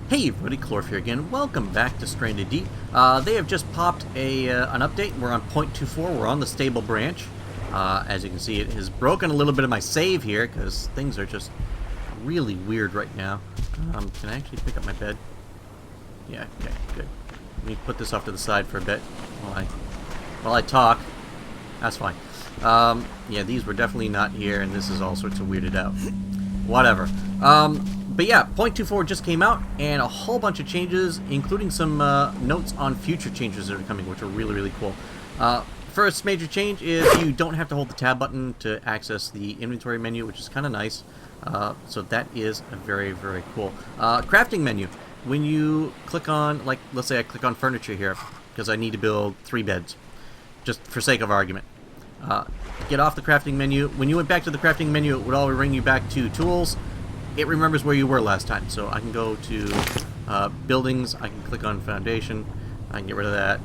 Hey everybody, Chlorf here again. Welcome back to Stranded Deep. They have just popped an update. We're on 0.24. We're on the stable branch. As you can see, it has broken a little bit of my save here because things are just really weird right now. Can I actually pick up my bed? Yeah, okay, good. Let me put this off to the side for a bit while I talk. That's fine. Yeah, these were definitely not here, and this is all sorts of weirded out. Whatever. But yeah, 0.24 just came out, and a whole bunch of changes, including some notes on future changes that are coming, which are really, really cool. First major change is you don't have to hold the tab button to access the inventory menu, which is kind of nice. So that is very, very cool. Crafting menu. When you click on, like, let's say I click on furniture here, because I need to build 3 beds, just for sake of argument. Get off the crafting menu. When you went back to the crafting menu, it would all bring you back to tools. It remembers where you were last time, so I can go to buildings, I can click on foundation, I can get rid of that,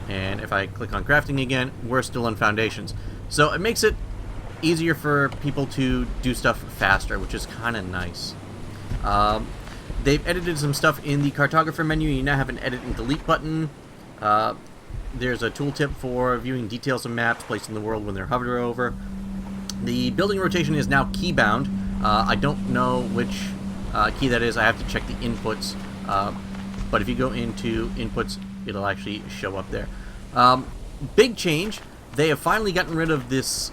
and if I click on crafting again, we're still on foundations. So it makes it easier for people to do stuff faster, which is kind of nice. They've edited some stuff in the Cartographer menu. You now have an edit and delete button. There's a tooltip for viewing details of maps placed in the world when they're hovered over. The building rotation is now keybound. I don't know which key that is. I have to check the inputs. But if you go into inputs, it'll actually show up there. Big change. They have finally gotten rid of this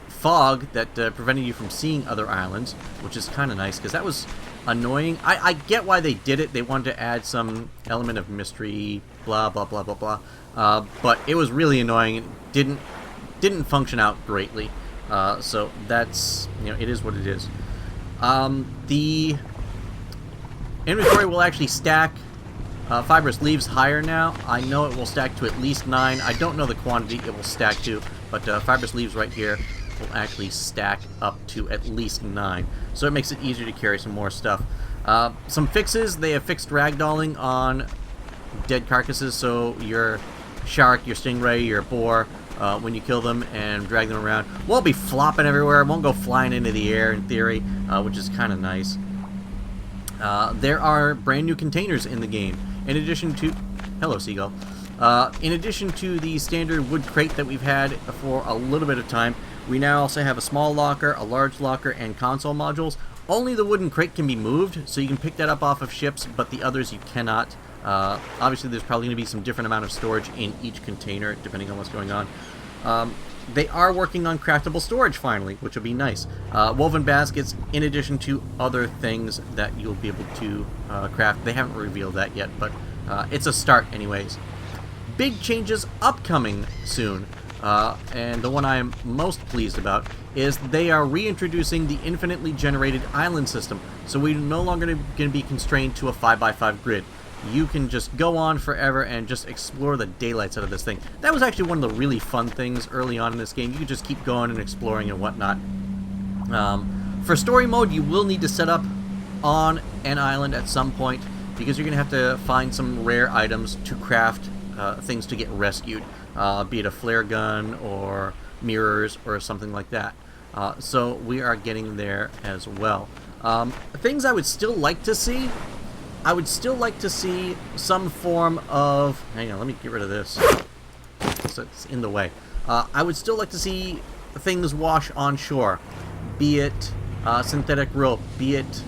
fog that prevented you from seeing other islands, which is kind of nice because that was annoying. I get why they did it. They wanted to add some element of mystery, blah, blah, blah, blah, blah. But it was really annoying and didn't function out greatly. So that's, it is what it is. The inventory will actually stack fibrous leaves higher now. I know it will stack to at least 9. I don't know the quantity it will stack to, but fibrous leaves right here will actually stack up to at least 9. So it makes it easier to carry some more stuff. Some fixes. They have fixed ragdolling on dead carcasses, so your shark, your stingray, your boar, when you kill them and drag them around, won't be flopping everywhere, won't go flying into the air in theory, which is kind of nice. There are brand new containers in the game, in addition to... Hello, seagull. In addition to the standard wood crate that we've had for a little bit of time, we now also have a small locker, a large locker, and console modules. Only the wooden crate can be moved, so you can pick that up off of ships, but the others you cannot. Obviously, there's probably going to be some different amount of storage in each container, depending on what's going on. They are working on craftable storage, finally, which will be nice. Woven baskets, in addition to other things that you'll be able to craft. They haven't revealed that yet, but it's a start anyways. Big changes upcoming soon. And the one I am most pleased about is they are reintroducing the infinitely generated island system. So we're no longer going to be constrained to a 5x5 grid. You can just go on forever and just explore the daylights out of this thing. That was actually one of the really fun things early on in this game. You could just keep going and exploring and whatnot. For story mode, you will need to set up on an island at some point because you're going to have to find some rare items to craft things to get rescued. Be it a flare gun or mirrors or something like that. So we are getting there as well. Things I would still like to see... I would still like to see some form of... Hang on, let me get rid of this. So it's in the way. I would still like to see things wash on shore. Be it synthetic rope, be it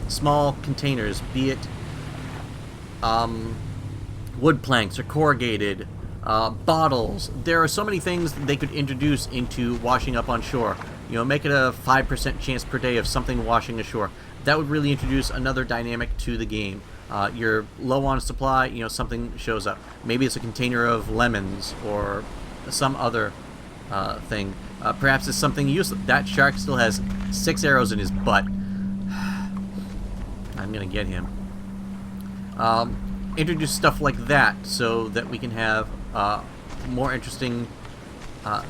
small containers, be it wood planks or corrugated, bottles. There are so many things that they could introduce into washing up on shore. Make it a 5% chance per day of something washing ashore. That would really introduce another dynamic to the game. You're low on supply, something shows up. Maybe it's a container of lemons or some other thing. Perhaps it's something useless. That shark still has 6 arrows in his butt. I'm gonna get him. Introduce stuff like that so that we can have more interesting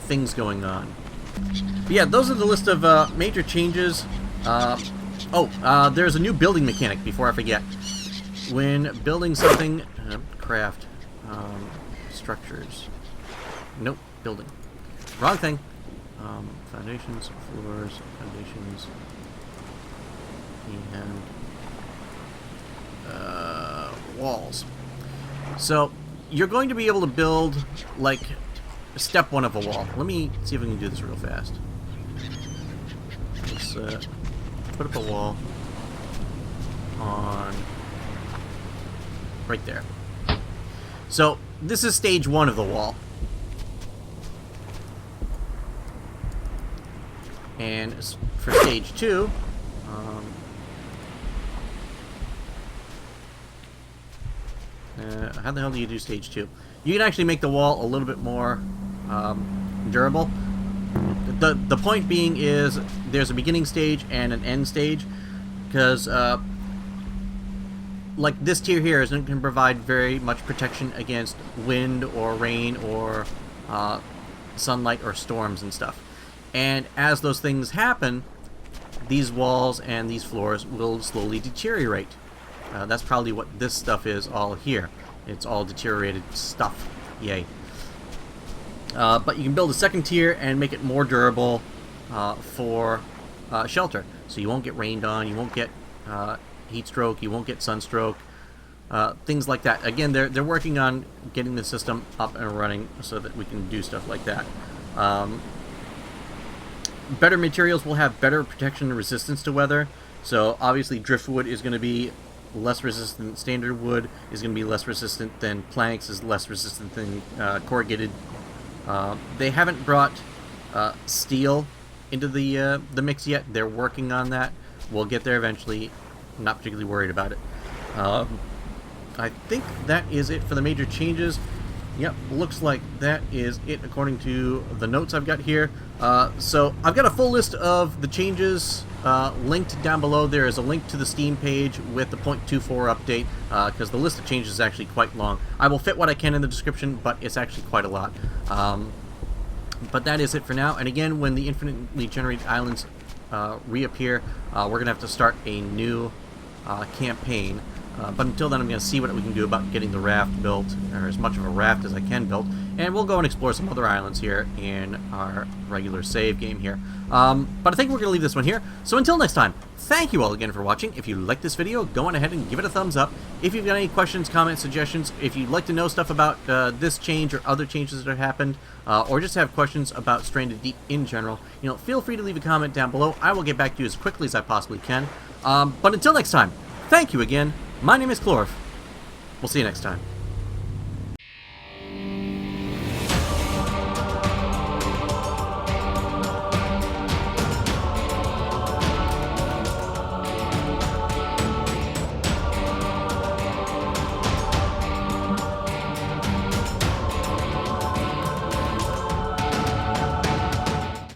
things going on. But yeah, those are the list of major changes. There's a new building mechanic, before I forget. When building something... craft. Structures. Nope, building. Wrong thing. Foundations, floors, foundations. And walls. So you're going to be able to build like step 1 of a wall. Let me see if we can do this real fast. Let's put up a wall on right there. So this is stage 1 of the wall. And for stage 2, how the hell do you do stage 2? You can actually make the wall a little bit more durable. The point being is there's a beginning stage and an end stage, because like this tier here isn't going to provide very much protection against wind or rain or sunlight or storms and stuff. And as those things happen, these walls and these floors will slowly deteriorate. That's probably what this stuff is all here. It's all deteriorated stuff. Yay. But you can build a second tier and make it more durable for shelter. So you won't get rained on, you won't get heat stroke, you won't get sunstroke, things like that. Again, they're working on getting the system up and running so that we can do stuff like that. Better materials will have better protection and resistance to weather. So obviously driftwood is going to be less resistant. Standard wood is going to be less resistant than planks, is less resistant than corrugated. They haven't brought steel into the mix yet. They're working on that. We'll get there eventually. I'm not particularly worried about it. I think that is it for the major changes. Yep, looks like that is it according to the notes I've got here. So I've got a full list of the changes linked down below. There is a link to the Steam page with the 0.24 update, because the list of changes is actually quite long. I will fit what I can in the description, but it's actually quite a lot. But that is it for now. And again, when the infinitely generated islands reappear, we're going to have to start a new campaign. But until then, I'm going to see what we can do about getting the raft built, or as much of a raft as I can build, and we'll go and explore some other islands here in our regular save game here. But I think we're going to leave this one here. So until next time, thank you all again for watching. If you liked this video, go on ahead and give it a thumbs up. If you've got any questions, comments, suggestions, if you'd like to know stuff about this change or other changes that have happened, or just have questions about Stranded Deep in general, feel free to leave a comment down below. I will get back to you as quickly as I possibly can. But until next time, thank you again. My name is Clorf. We'll see you next time.